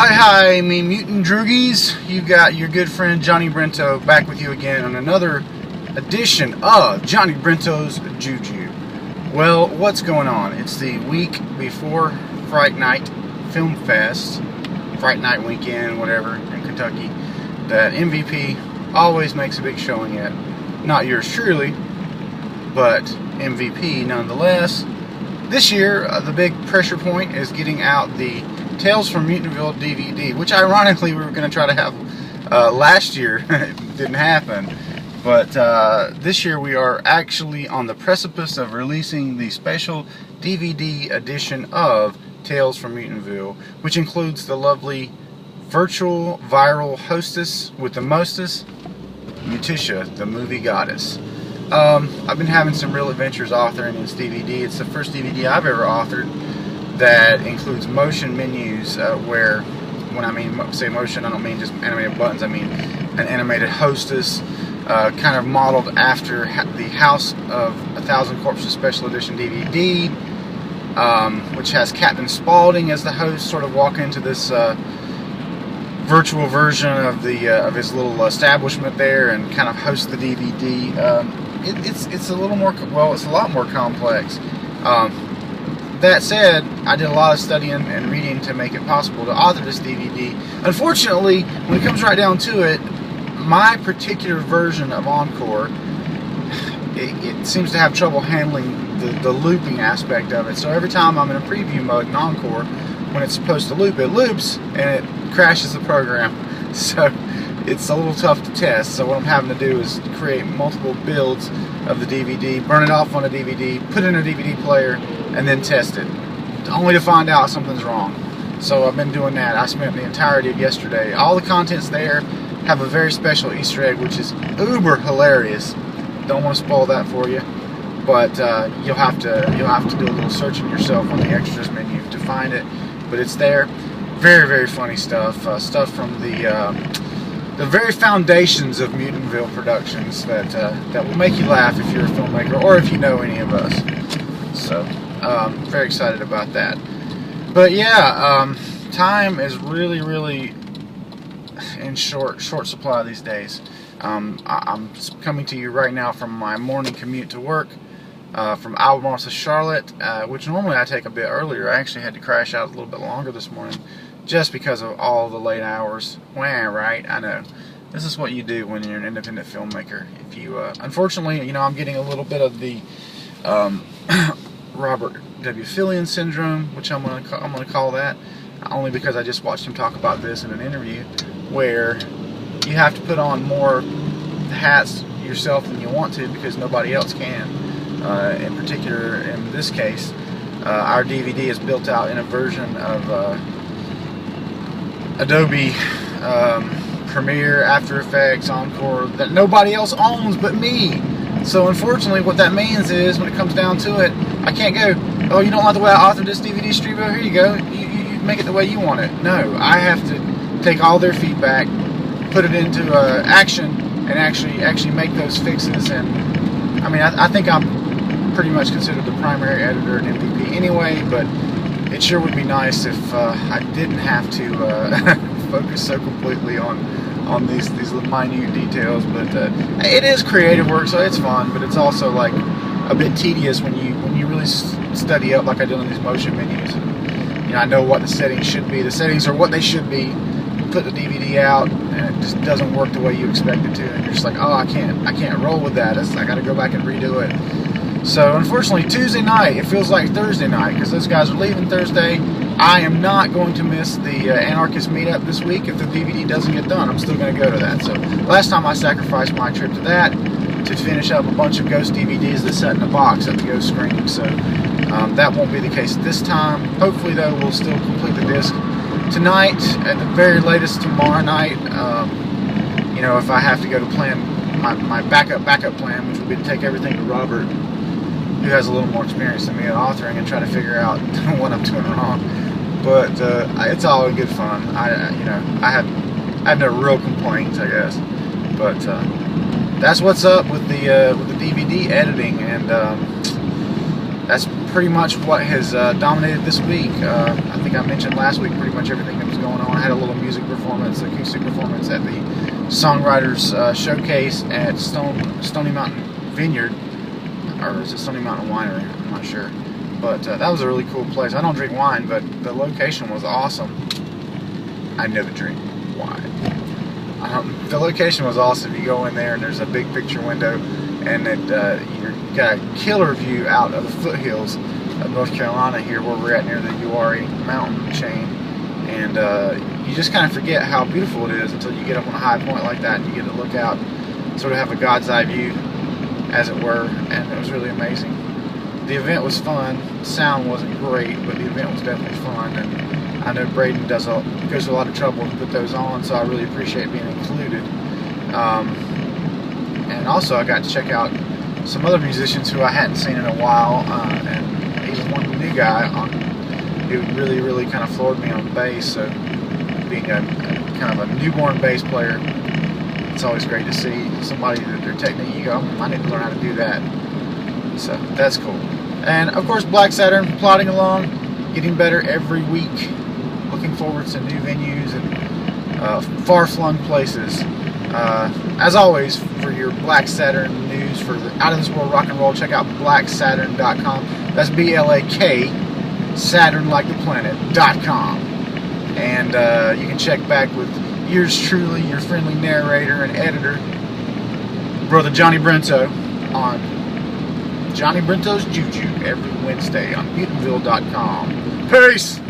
Hi, me mutant droogies. You got your good friend Johnny Brento back with you again on another edition of Johnny Brento's JuJu. Well, what's going on? It's the week before Fright Night Film Fest, Fright Night weekend, whatever, in Kentucky, that MVP always makes a big showing at. Not yours truly, but MVP nonetheless. This year, the big pressure point is getting out the Tales from Mutantville DVD, which ironically we were going to try to have last year. It didn't happen. But this year we are actually on the precipice of releasing the special DVD edition of Tales from Mutantville, which includes the lovely virtual viral hostess with the mostest, Mutisha, the movie goddess. I've been having some real adventures authoring this DVD. It's the first DVD I've ever authored that includes motion menus where, when I say motion, I don't mean just animated buttons. I mean an animated hostess kind of modeled after the House of a Thousand Corpses Special Edition DVD, which has Captain Spaulding as the host, sort of walk into this virtual version of his little establishment there and kind of host the DVD. It's a little more, well, it's a lot more complex. That said, I did a lot of studying and reading to make it possible to author this DVD. Unfortunately, when it comes right down to it, my particular version of Encore, it seems to have trouble handling the looping aspect of it. So every time I'm in a preview mode in Encore, when it's supposed to loop, it loops and it crashes the program. So it's a little tough to test. So what I'm having to do is create multiple builds of the DVD, burn it off on a DVD, put it in a DVD player, and then test it, only to find out something's wrong. So I've been doing that. I spent the entirety of yesterday. All the contents there have a very special Easter egg, which is uber hilarious. Don't want to spoil that for you, but you'll have to do a little searching yourself on the extras menu to find it. But it's there. Very, very funny stuff. Stuff from the very foundations of Mutantville Productions that will make you laugh if you're a filmmaker or if you know any of us. So, very excited about that. But yeah, time is really in short supply these days. I'm coming to you right now from my morning commute to work from Albemarle to Charlotte, which normally I take a bit earlier. I actually had to crash out a little bit longer this morning just because of all the late hours. Wah, right? I know. This is what you do when you're an independent filmmaker. If you, unfortunately, you know, I'm getting a little bit of the Robert W. Fillion syndrome, which I'm gonna call that, only because I just watched him talk about this in an interview, where you have to put on more hats yourself than you want to because nobody else can. In particular, in this case, our DVD is built out in a version of Adobe Premiere, After Effects, Encore that nobody else owns but me. So unfortunately, what that means is, when it comes down to it, I can't go, oh, you don't like the way I authored this DVD, Strevo? Here you go. You make it the way you want it. No, I have to take all their feedback, put it into action, and actually make those fixes. And I mean, I think I'm pretty much considered the primary editor at MVP anyway, but it sure would be nice if I didn't have to focus so completely on these little minute details. But it is creative work, so it's fun, but it's also like a bit tedious when you really study up like I did on these motion menus. And, you know, I know what the settings should be. The settings are what they should be. You put the DVD out and it just doesn't work the way you expect it to, and you're just like, oh, I can't roll with that. I got to go back and redo it. So unfortunately, Tuesday night, it feels like Thursday night because those guys are leaving Thursday. I am not going to miss the Anarchist meetup this week. If the DVD doesn't get done, I'm still going to go to that. So last time I sacrificed my trip to that to finish up a bunch of Ghost DVDs that sat in a box at the Ghost screening. So that won't be the case this time. Hopefully, though, we'll still complete the disc tonight, at the very latest tomorrow night. You know, if I have to go to plan my backup plan, which would be to take everything to Robert, who has a little more experience than me at authoring, and try to figure out what I'm doing wrong. But it's all good fun. I have no real complaints, I guess. But that's what's up with the DVD editing, and that's pretty much what has dominated this week. I think I mentioned last week pretty much everything that was going on. I had a little music performance, acoustic performance at the Songwriters Showcase at Stony Mountain Vineyard, or is it Stony Mountain Winery? I'm not sure. But that was a really cool place. I don't drink wine, but the location was awesome. I never drink wine. The location was awesome. You go in there and there's a big picture window, and you got a killer view out of the foothills of North Carolina here, where we're at near the URA mountain chain. And you just kind of forget how beautiful it is until you get up on a high point like that and you get to look out, sort of have a God's eye view, as it were, and it was really amazing. The event was fun. The sound wasn't great, but the event was definitely fun, and I know Braden goes to a lot of trouble to put those on, so I really appreciate being included. And also I got to check out some other musicians who I hadn't seen in a while, and he was one new guy who really kind of floored me on bass. So being a kind of a newborn bass player, it's always great to see somebody that their technique, you go, I need to learn how to do that. So that's cool. And of course, Black Saturn, plodding along, getting better every week. Looking forward to new venues and far-flung places. As always, for your Black Saturn news for the out-of-this-world rock and roll, check out blacksaturn.com. That's B-L-A-K, Saturn like the planet.com. And you can check back with yours truly, your friendly narrator and editor, Brother Johnny Brento, on Johnny Brento's Juju every Wednesday on Mutantville.com. Peace!